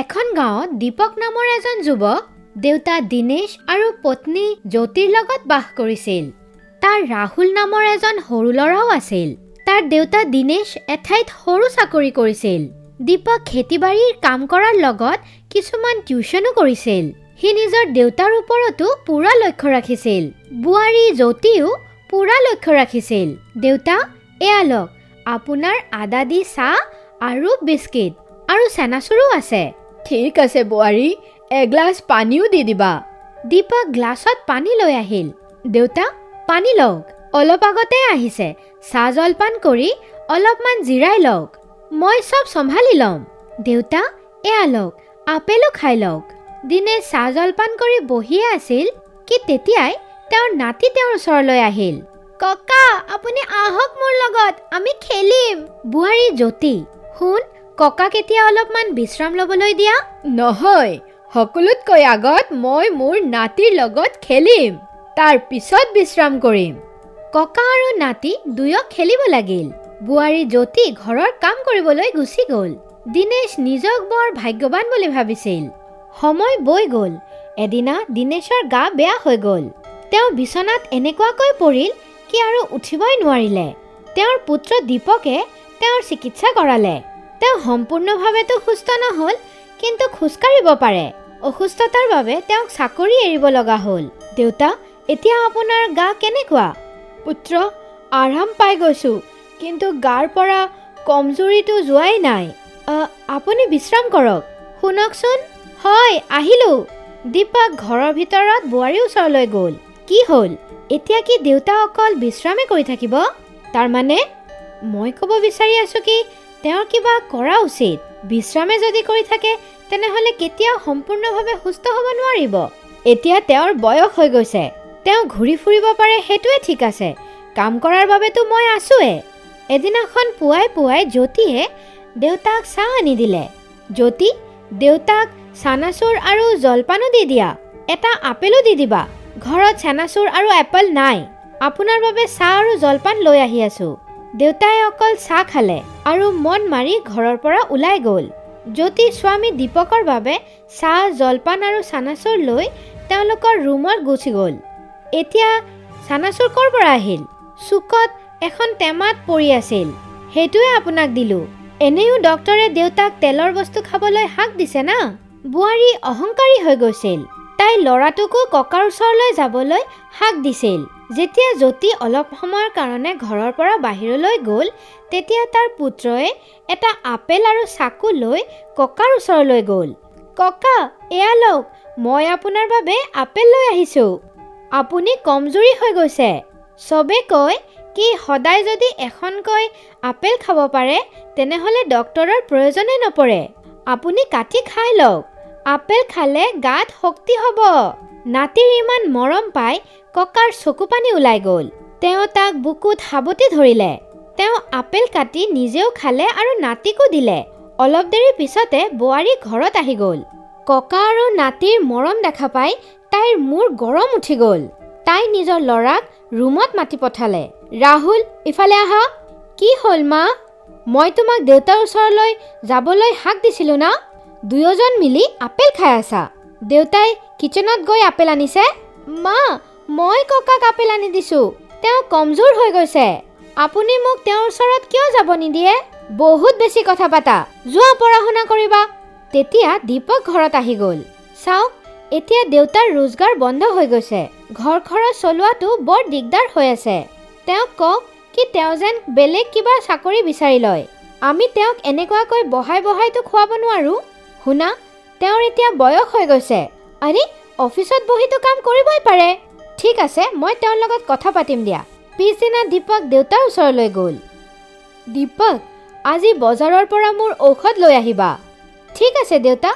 এখন গাঁৱত দীপক নামৰ এজন যুৱক দেউতা দিনেশ আৰু পত্নী জ্যোতিৰ লগত বাস কৰিছিল। তাৰ ৰাহুল নামৰ এজন সৰু ল'ৰাও আছিল। তাৰ দেউতা দিনেশ এঠাইত সৰু চাকৰি কৰিছিল। দীপক খেতিবাৰীৰ কাম কৰাৰ লগত কিছুমান টিউচনো কৰিছিল। সি নিজৰ দেউতাৰ ওপৰতো পুৰা লক্ষ্য ৰাখিছিল। বোৱাৰী জ্যোতিও পুৰা লক্ষ্য ৰাখিছিল। দেউতা, এয়া লওক, আপোনাৰ আদা দি চাহ আৰু বিস্কিট আৰু চেনাচুৰো আছে। ঠিক আছে বোৱাৰী, এগিলাচ পানীও দি দিবা। দীপক গ্লাছত পানী লৈ আহিল। দেউতা, পানী লওক, অলপ আগতে আহিছে। চাহ জলপান কৰি অলপমান জিৰাই লওক, মই চব চম্ভালি ল'ম। দেউতা, এয়া লওক, আপেলো খাই লওক। দিনে চাহ জলপান কৰি বহিয়ে আছিল কি তেতিয়াই তেওঁৰ নাতি তেওঁৰ ওচৰলৈ আহিল। ককা, আপুনি আহক মোৰ লগত, আমি খেলিম। বোৱাৰী জ্যোতি, শুন, ককাক এতিয়া অলপমান বিশ্ৰাম ল'বলৈ দিয়া। নহয়, সকলোতকৈ আগত মই মোৰ নাতিৰ লগত খেলিম, তাৰ পিছত বিশ্ৰাম কৰিম। ককা আৰু নাতি দুয়ক খেলিব লাগিল। বোৱাৰী জ্যোতি ঘৰৰ কাম কৰিবলৈ গুচি গ'ল। দিনেশ নিজক বৰ ভাগ্যৱান বুলি ভাবিছিল। সময় বৈ গ'ল। এদিনা দিনেশৰ গা বেয়া হৈ গ'ল। তেওঁ বিচনাত এনেকুৱাকৈ পৰিল কি আৰু উঠিবই নোৱাৰিলে। তেওঁৰ পুত্ৰ দীপকে তেওঁৰ চিকিৎসা কৰালে। তেওঁ সম্পূৰ্ণভাৱেতো সুস্থ নহ'ল, কিন্তু খোজকাঢ়িব পাৰে। অসুস্থতাৰ বাবে তেওঁক চাকৰি এৰিব লগা হ'ল। দেউতা, এতিয়া আপোনাৰ গা কেনেকুৱা? পুত্ৰ, আৰাম পাই গৈছোঁ, কিন্তু গাৰ পৰা কমজুৰিটো যোৱাই নাই। আপুনি বিশ্ৰাম কৰক। শুনকচোন, হয় আহিলোঁ। দীপক ঘৰৰ ভিতৰত বোৱাৰীৰ ওচৰলৈ গ'ল। কি হ'ল? এতিয়া কি দেউতা অকল বিশ্ৰামে কৰি থাকিব? তাৰমানে মই ক'ব বিচাৰি আছোঁ কি তেওঁৰ কিবা কৰা উচিত। বিশ্ৰামে যদি কৰি থাকে তেনেহ'লে কেতিয়াও সম্পূৰ্ণভাৱে সুস্থ হ'ব নোৱাৰিব। এতিয়া তেওঁৰ বয়স হৈ গৈছে, তেওঁ ঘূৰি ফুৰিব পাৰে, সেইটোৱে ঠিক আছে। কাম কৰাৰ বাবেতো মই আছোৱে। এদিনাখন পুৱাই পুৱাই জ্যোতিয়ে দেউতাক চাহ আনি দিলে। জ্যোতি, দেউতাক চানাচুৰ আৰু জলপানো দি দিয়া। এটা আপেলো দি দিবা। ঘৰত চানাচুৰ আৰু এপল নাই। আপোনাৰ বাবে চাহ আৰু জলপান লৈ আহি আছোঁ। দেউতাই অকল চাহ খালে আৰু মন মাৰি ঘৰৰ পৰা ওলাই গ'ল। জ্যোতি স্বামী দীপকৰ বাবে চাহ, জলপান আৰু চানাচুৰ লৈ তেওঁলোকৰ ৰুমত গুচি গ'ল। এতিয়া চানাচুৰ ক'ৰ পৰা আহিল? চুকত এখন টেমাত পৰি আছিল, সেইটোৱে আপোনাক দিলোঁ। এনেও ডক্তৰে দেউতাক তেলৰ বস্তু খাবলৈ হাক দিছে না। বোৱাৰী অহংকাৰী হৈ গৈছিল। তাই ল'ৰাটোকো ককাৰ ওচৰলৈ যাবলৈ হাক দিছিল। যেতিয়া জ্যোতি অলপ সময়ৰ কাৰণে ঘৰৰ পৰা বাহিৰলৈ গ'ল, তেতিয়া তাৰ পুত্ৰই এটা আপেল আৰু চাকু লৈ ককাৰ ওচৰলৈ গ'ল। ককা, এয়া লওক, মই আপোনাৰ বাবে আপেল লৈ আহিছোঁ। আপুনি কমজুৰি হৈ গৈছে। চবে কয় কি সদায় যদি এখনকৈ আপেল খাব পাৰে তেনেহ'লে ডক্তৰৰ প্ৰয়োজনেই নপৰে। আপুনি কাটি খাই লওক, আপেল খালে গাত শক্তি হ'ব। নাতিৰ ইমান মৰম পাই ককাৰ চকু পানী ওলাই গ'ল। তেওঁ তাক বুকুত সাবটি ধৰিলে। তেওঁ আপেল কাটি নিজেও খালে আৰু নাতিকো দিলে। অলপ দেৰি পিছতে বোৱাৰী ঘৰত আহি গ'ল। ককা আৰু নাতিৰ মৰম দেখা পাই তাইৰ মূৰ গৰম উঠি গ'ল। তাই নিজৰ ল'ৰাক ৰুমত মাতি পঠালে। ৰাহুল, ইফালে আহা। কি হ'ল মা? মই তোমাক দেউতাৰ ওচৰলৈ যাবলৈ হাক দিছিলোঁ না? দুয়োজন মিলি আপেল খাই আছা। দেউতাই কিচেনত গৈ আপেল আনিছে। মা, মই ককাক আপেল আনি দিছোঁ। তেওঁ কমজোৰ হৈ গৈছে। আপুনি মোক তেওঁৰ ওচৰত কিয় যাব নিদিয়ে? বহুত বেছি কথা পাতা, যোৱা পঢ়া শুনা কৰিবা। তেতিয়া দীপক ঘৰত আহি গ'ল। চাওক, এতিয়া দেউতাৰ ৰোজগাৰ বন্ধ হৈ গৈছে। ঘৰ খৰচ চলোৱাটো বৰ দিগদাৰ হৈ আছে। তেওঁক কওক কি তেওঁ যেন বেলেগ কিবা চাকৰি বিচাৰি লয়। আমি তেওঁক এনেকুৱাকৈ বহাই বহাইতো খুৱাব নোৱাৰোঁ। শুনা, তেওঁৰ এতিয়া বয়স হৈ গৈছে। আৰে, অফিচত বহিতো কাম কৰিবই পাৰে। ঠিক আছে, মই তেওঁৰ লগত কথা পাতিম দিয়া। পিছদিনা দীপক দেউতাৰ ওচৰলৈ গ'ল। দীপক, আজি বজাৰৰ পৰা মোৰ ঔষধ লৈ আহিবা। ঠিক আছে দেউতা,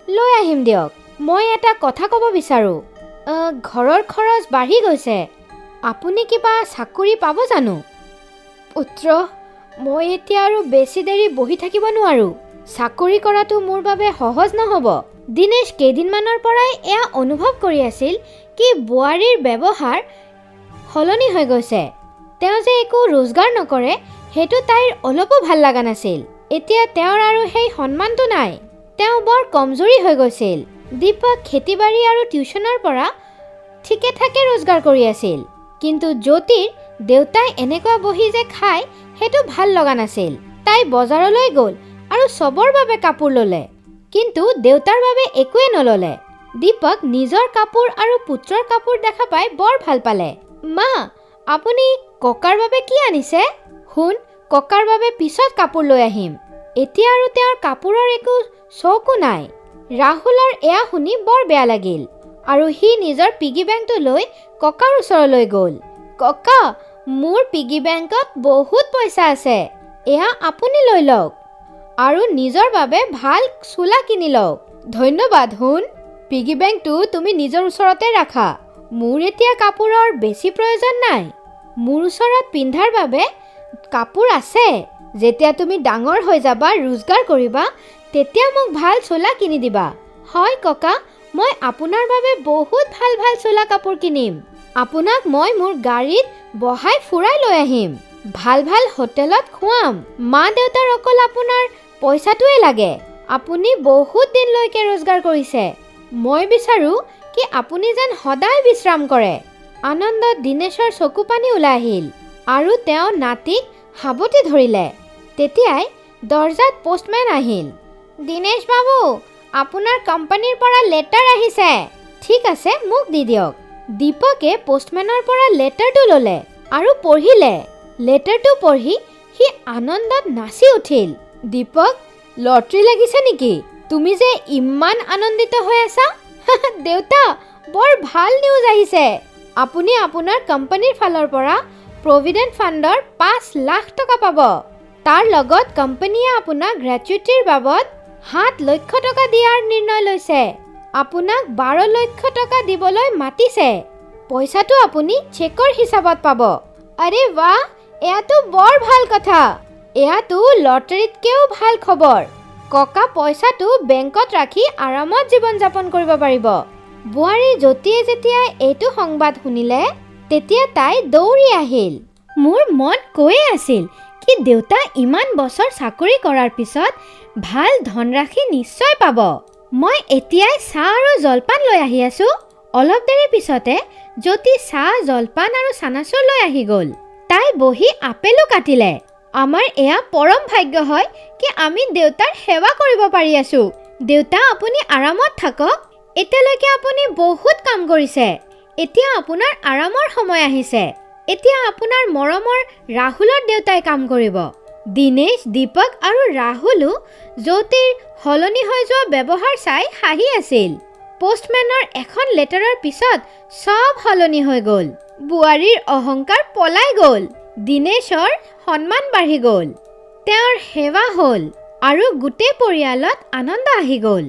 লৈ আহিম দিয়ক। মই এটা কথা ক'ব বিচাৰোঁ। ঘৰৰ খৰচ বাঢ়ি গৈছে। আপুনি কিবা চাকৰি পাব জানো? পুত্ৰ, মই এতিয়া আৰু বেছি দেৰি বহি থাকিব নোৱাৰোঁ। চাকৰি কৰাটো মোৰ বাবে সহজ নহ'ব। দিনেশ কেইদিনমানৰ পৰাই এয়া অনুভৱ কৰি আছিল কি বোৱাৰীৰ ব্যৱহাৰ সলনি হৈ গৈছে। তেওঁ যে একো ৰোজগাৰ নকৰে সেইটো তাইৰ অলপো ভাল লগা নাছিল। এতিয়া তেওঁৰ আৰু সেই সন্মানটো নাই। তেওঁ বৰ কমজোৰি হৈ গৈছিল। দীপক খেতি-বাৰী আৰু টিউচনৰ পৰা ঠিকে ঠাকে ৰোজগাৰ কৰি আছিল, কিন্তু জ্যোতিৰ দেউতাই এনেকুৱা বহি যে খায় সেইটো ভাল লগা নাছিল। তাই বজাৰলৈ গ'ল আৰু চবৰ বাবে কাপোৰ ল'লে, কিন্তু দেউতাৰ বাবে একোৱে নল'লে। দীপক নিজৰ কাপোৰ আৰু পুত্ৰৰ কাপোৰ দেখা পাই বৰ ভাল পালে। মা, আপুনি ককাৰ বাবে কি আনিছে? শুন, ককাৰ বাবে পিছত কাপোৰ লৈ আহিম। এতিয়া আৰু তেওঁৰ কাপোৰৰ একো চকো নাই। ৰাহুলৰ এয়া শুনি বৰ বেয়া লাগিল আৰু সি নিজৰ পিগি বেংকটো লৈ ককাৰ ওচৰলৈ গ'ল। ককা, মোৰ পিগি বেংকত বহুত পইচা আছে, এয়া আপুনি লৈ লওক আৰু নিজৰ বাবে ভাল চোলা কিনি লওক। ধন্যবাদ। শুন, পিগি বেংকটো তুমি নিজৰ ওচৰতে ৰাখা। মোৰ এতিয়া কাপোৰৰ বেছি প্ৰয়োজন নাই। মোৰ ওচৰত পিন্ধাৰ বাবে কাপোৰ আছে। যেতিয়া তুমি ডাঙৰ হৈ যাবা, ৰোজগাৰ কৰিবা, তেতিয়া মোক ভাল চোলা কিনি দিবা। হয় ককা, মই আপোনাৰ বাবে বহুত ভাল ভাল চোলা কাপোৰ কিনিম। আপোনাক মই মোৰ গাড়ীত বহাই ফুৰাই লৈ আহিম। ভাল ভাল হোটেলত খুৱাম। মা দেউতাৰ অকল আপোনাৰ পইচাটোৱে লাগে। আপুনি বহুত দিনলৈকে ৰোজগাৰ কৰিছে। মই বিচাৰোঁ কি আপুনি যেন সদায় বিশ্ৰাম কৰে। আনন্দত দিনেশৰ চকু পানী ওলাই আহিল আৰু তেওঁ নাতিক সাৱটি ধৰিলে। তেতিয়াই দৰ্জাত পোষ্টমেন আহিল। দিনেশ বাবু, আপোনাৰ কোম্পানীৰ পৰা লেটাৰ আহিছে। ঠিক আছে, মোক দি দিয়ক। দীপকে পোষ্টমেনৰ পৰা লেটাৰটো ল'লে আৰু পঢ়িলে। লেটাৰটো পঢ়ি সি আনন্দত নাচি উঠিল। দীপক, লটাৰী লাগিছে নেকি? তুমি যে ইমান আনন্দিত হৈ আছা। দেউতা, বৰ ভাল নিউজ আহিছে। আপুনি আপোনাৰ কোম্পানীৰ ফালৰ পৰা প্ৰভিডেণ্ট ফাণ্ডৰ 5 লাখ টকা পাব। তাৰ লগত কোম্পানীয়ে আপোনাক গ্ৰেচুইটিৰ বাবদ 7 লক্ষ টকা দিয়াৰ নিৰ্ণয় লৈছে। আপোনাক 12 লক্ষ টকা দিবলৈ মাতিছে। পইচাটো আপুনি চেকৰ হিচাপত পাব। আৰে বাহ, এয়াতো বৰ ভাল কথা। এয়াতো লটাৰীতকৈও ভাল খবৰ। ককা পইচাটো বেংকত ৰাখি আৰামত জীৱন যাপন কৰিব পাৰিব। বোৱাৰী জ্যোতিয়ে যেতিয়া এইটো সংবাদ শুনিলে, তেতিয়া তাই দৌৰি আহিল। মোৰ মন কৈয়ে আছিল কি দেউতা ইমান বছৰ চাকৰি কৰাৰ পিছত ভাল ধনৰাশি নিশ্চয় পাব। মই এতিয়াই চাহ আৰু জলপান লৈ আহি আছোঁ। অলপ দেৰি পিছতে জ্যোতি চাহ, জলপান আৰু চানাচুৰ লৈ আহি গ'ল। তাই বহি আপেলো কাটিলে। আমাৰ এয়া পৰম ভাগ্য হয় কি আমি দেউতাৰ সেৱা কৰিব পাৰি আছোঁ। দেউতা, আপুনি আৰামত থাকক। এতিয়ালৈকে আপুনি বহুত কাম কৰিছে। এতিয়া আপোনাৰ আৰামৰ সময় আহিছে। এতিয়া আপোনাৰ মৰমৰ ৰাহুলৰ দেউতাই কাম কৰিব। দিনেশ, দীপক আৰু ৰাহুলো জ্যোতিৰ সলনি হৈ যোৱা ব্যৱহাৰ চাই হাঁহি আছিল। পোষ্টমেনৰ এখন লেটাৰৰ পিছত চব সলনি হৈ গ'ল। বোৱাৰীৰ অহংকাৰ পলাই গ'ল। দিনেশৰ সন্মান বাঢ়ি গ'ল। তেওঁৰ সেৱা হ'ল আৰু গোটেই পৰিয়ালত আনন্দ আহি গ'ল।